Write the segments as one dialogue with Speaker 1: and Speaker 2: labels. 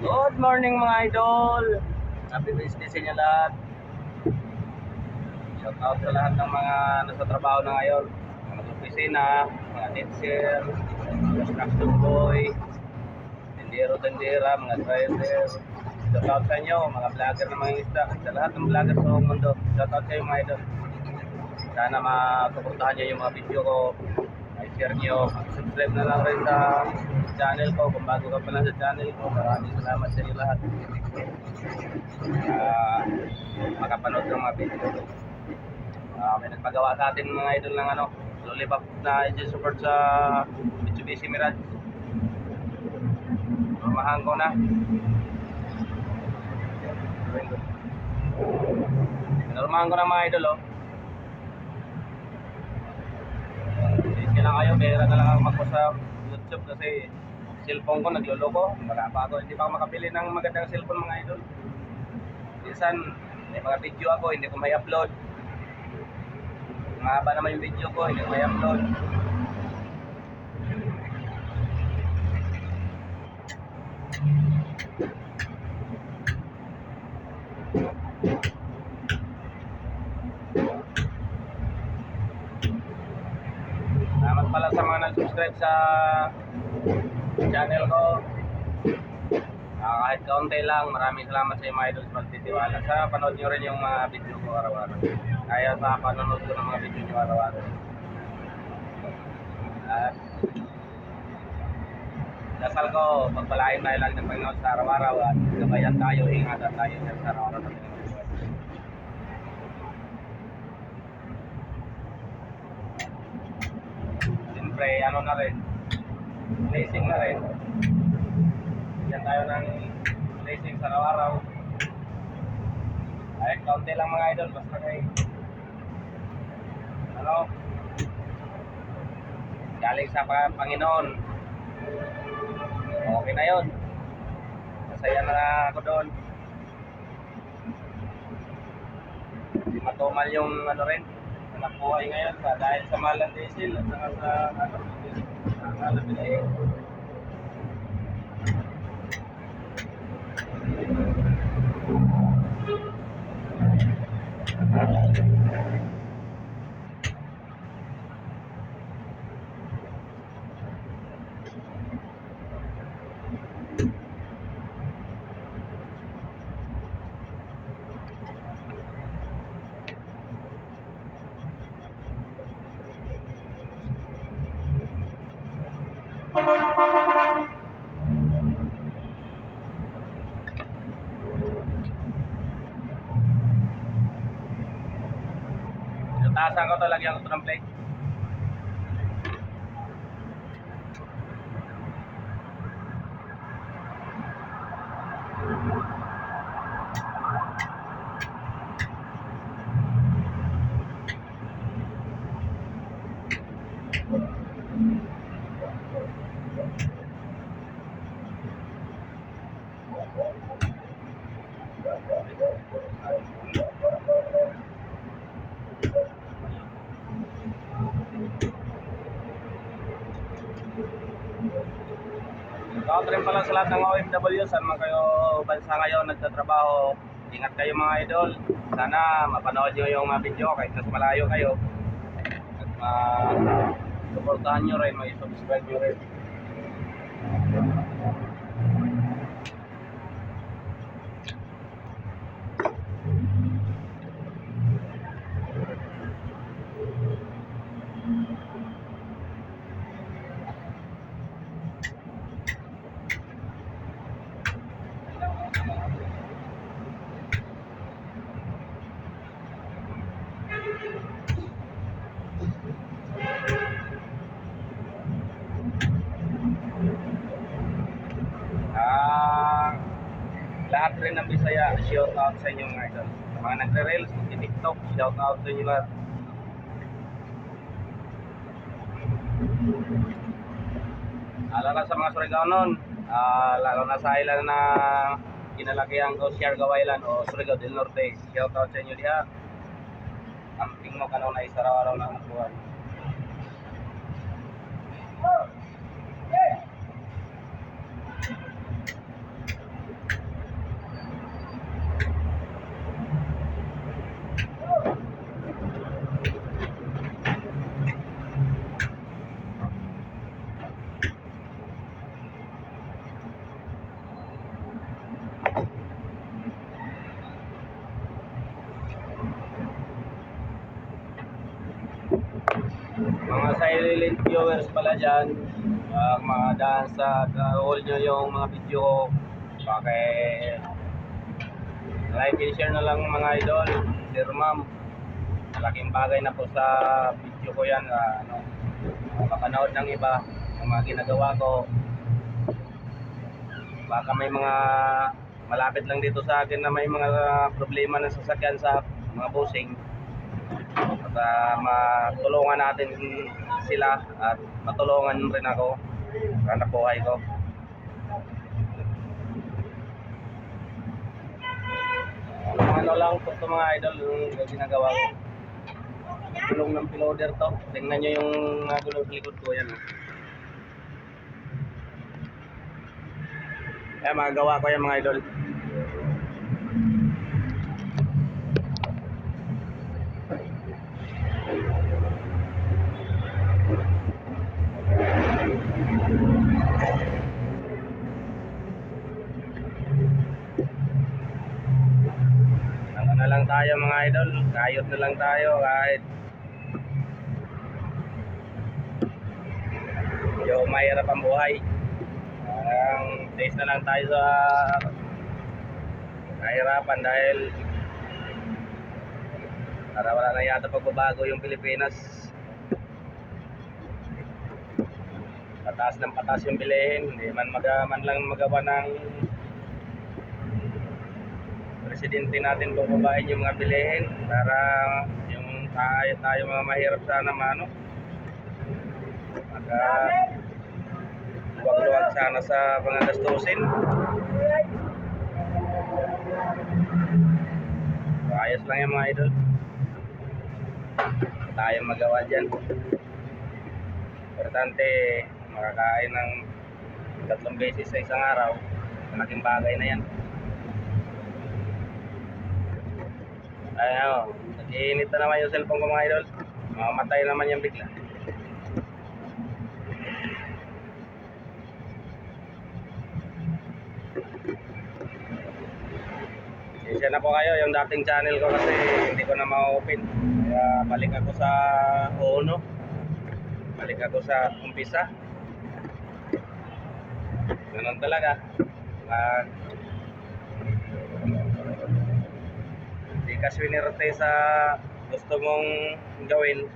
Speaker 1: Good morning mga idol. Happy Wednesday sa inyo lahat. Shout out sa lahat ng mga nasa trabaho na ngayon. Mga nag-opisina, mga teacher, construction boy, tendero-tendera, mga driver. Shout out sa inyo, mga vlogger na mga isda. Sa lahat ng vlogger sa buong mundo. Shout out sa inyo mga idol. Sana masuportahan nyo yung mga video ko. I-share nyo. Subscribe na lang rin sa channel ko. Kung bago ka pa lang sa channel ko, maraming salamat sa inyo lahat. Makapanood ng mga video ko. May nagpagawa sa atin mga idol ng lollipop na engine support sa Mitsubishi Mirage. Normahan ko na. Normahan ko na mga idol, oh. Hindi lang kayo, bihira na lang ako magpo sa YouTube kasi cellphone ko nagloloko. Wala pa ako, hindi pa ako makapili ng magandang cellphone mga idol. Minsan, may mga video ako, hindi ko may upload. Mahaba naman yung video ko, hindi ko may upload. Salamat pala sa mga nag-subscribe sa channel ko. Kahit kaunti lang, maraming salamat sa mga idol sa pagtitiwala. Sana panood nyo rin yung mga video ko araw-araw. Kaya sa panonood ko ng mga video nyo araw-araw. At dasal ko, pagpalain tayo lang ng Panginoon sa araw-araw at gabayan tayo, ingatan tayo sa araw-araw ng Panginoon. Siyempre, ano na rin, blessing na rin. Bigyan tayo ng blessing sa araw-araw. Kahit kaunti lang mga idol, basta kayo galing sa Panginoon, okay na yun. Masaya na ako doon. Hindi matumal yung rin anak buhay ngayon dahil sa mahal ng diesel at saka sa mahal ng bilihin. Taasan ko to, lagyan ko to ng plate. Shout rin pala sa lahat ng OFW, saan man kayo bansa ngayon nagtatrabaho. Ingat kayo mga idol. Sana mapanood nyo yung mga video kahit mas malayo kayo. At supportahan nyo rin, may subscribe nyo rin. Lahat rin ng Bisaya, shout out sa inyo mga idol. Sa mga nagre-reels, mag-tiktok, shout out sa inyo lahat. Lalo na sa mga Surigao nun, lalo na sa island na kinalakihan ko, Siargao Island o Surigao del Norte, shout out sa inyo diha. Camping mo kanunay sa araw-araw na buhay. viewers pala dyan, mga dahil sa all nyo yung mga video ko, like and share na lang mga idol, sir ma'am. Malaking bagay na po sa video ko yan, mapanood ng iba, yung mga ginagawa ko. Baka may mga malapit lang dito sa akin na may mga problema ng sasakyan sa mga busing. At matulungan natin sila at matulungan rin ako sa buhay ko. Ano lang po ito mga idol yung ginagawa ko. Gulong ng piloder to. Tingnan nyo yung gulong sa likod ko yan. Kaya magagawa ko yan mga idol. Ano na lang tayo mga idol, kayot na lang tayo kahit yung mahirap ang buhay. Days na lang tayo sa kahirapan dahil para wala na yata pagbabago yung Pilipinas. Pataas ng pataas yung bilihin, hindi man lang magawa ng presidente natin bubabain yung mga bilihin para yung tayo mga mahirap sana luwag-luwag sana sa mga gastusin. Ayos lang yung mga idol, tayo magawa dyan. Importante makakain ng 3 beses sa isang araw, malaking bagay na yan. Ayun, nag-iinit na naman yung cellphone ko mga idol, mamamatay naman yung bigla. Isa na po kayo yung dating channel ko kasi hindi ko na ma-open, kaya balik ako sa uno, balik ako sa umpisa. Ganun talaga, di ka swinerte sa gusto mong gawin,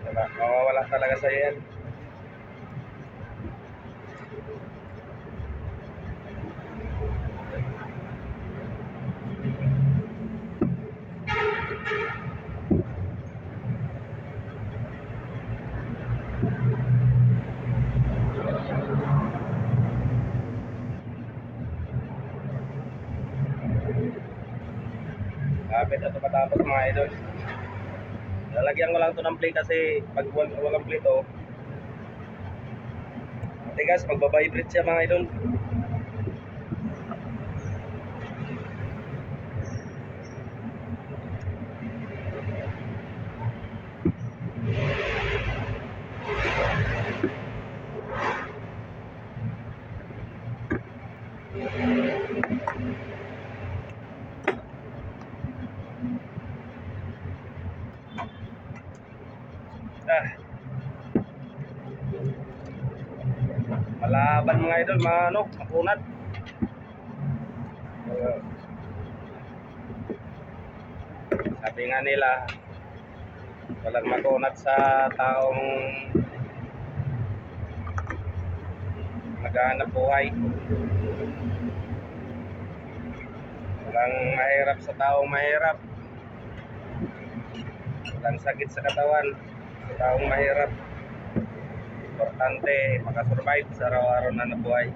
Speaker 1: diba? Mawawala talaga sa yan. Kapit na ito matapos mga idol. Lalagyan ko lang ito ng plate kasi pag walang plate matigas, magbabibrate siya mga idol. Malaban mga idol, makunat. Sabi nga nila, walang makunat sa taong naghahanap buhay. Walang mahirap sa taong mahirap. Walang sakit sa katawan sa taong mahirap. Importante makasurvive sa araw-araw na nabuhay.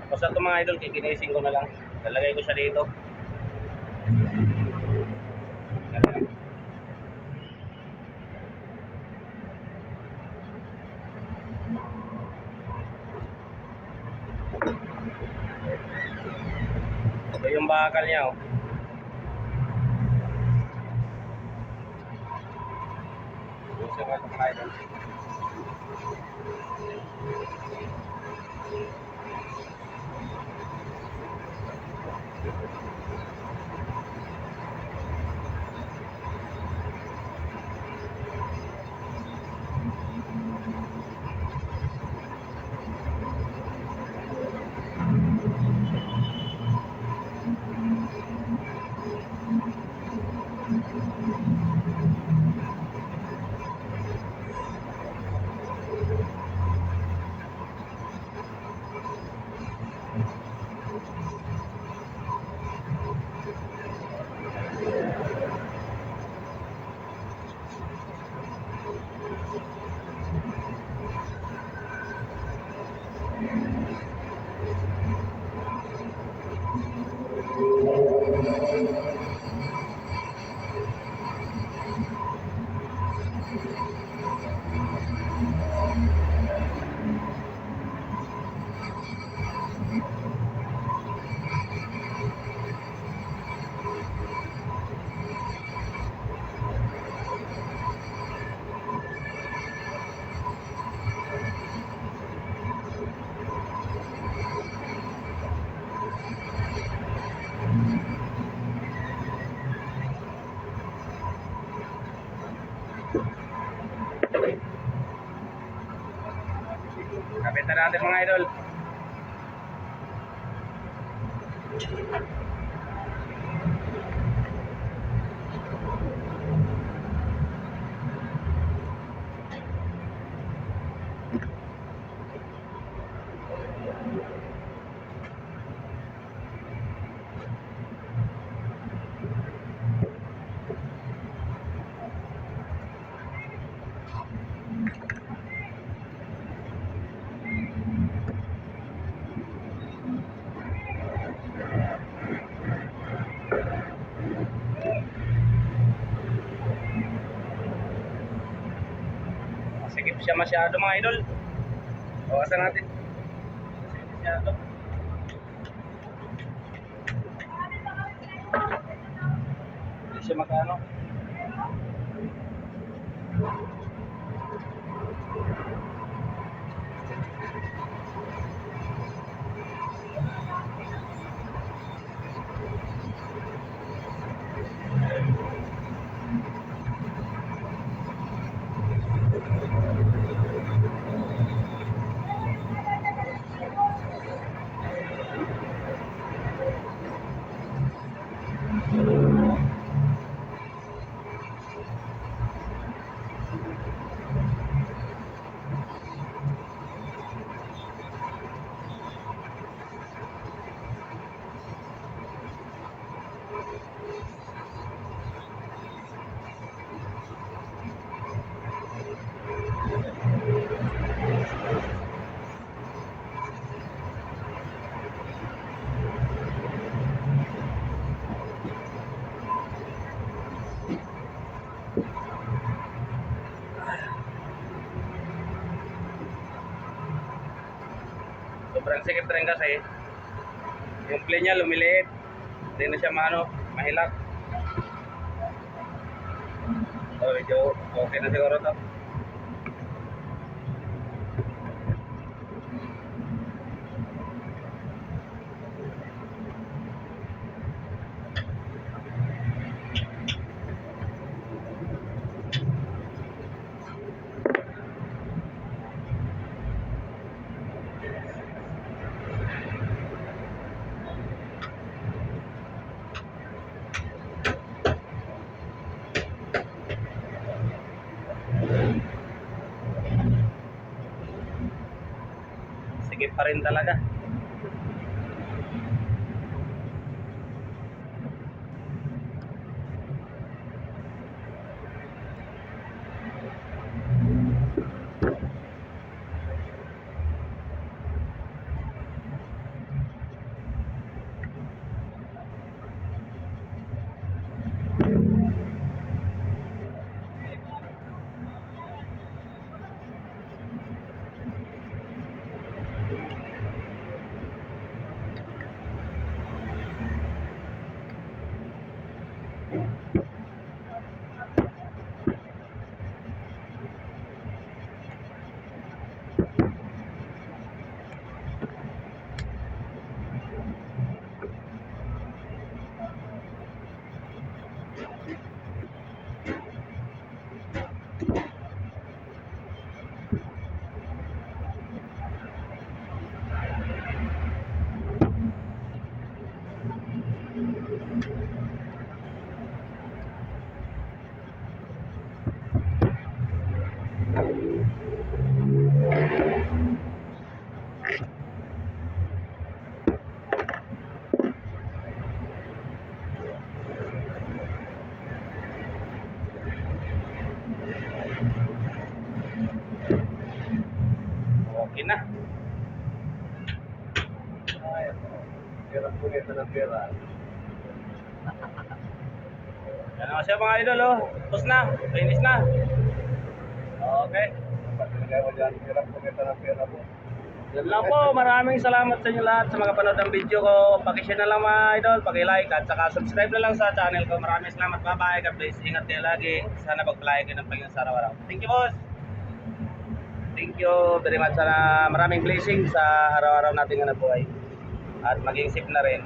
Speaker 1: Basta ito mga idol, kikinising ko na lang. Lalagay ko siya dito. bakal niya, oh. Gusto ko ito mga idol. Kapitan natin mga idol. Sikip siya masyado mga idol. Bawasan natin. Sikip masyado. Hindi siya magkano. Sobrang sikip rin kasi yung play niya lumiliit, hindi na siya mahilak. So medyo okay na siguro to. Sikip pa rin talaga. Okay na.
Speaker 2: Hirap po nito ng pera.
Speaker 1: Yan naman siya mga idol, oh. Tapos na. Finish na. Okay.
Speaker 2: Pagkakaya mo dyan, hirap po nito ng pera po.
Speaker 1: Yan lang po. Maraming salamat sa inyo lahat sa mga panood ng video ko. Paki-share na lang mga idol, paki-like at saka subscribe na lang sa channel ko. Maraming salamat. Bye-bye. God bless. Ingat kayo lagi. Sana pagpalain kayo ng Panginoon sa araw-araw. Thank you, boss. Thank you very much. Sana maraming blessings sa araw-araw nating buhay. At maging safe na rin.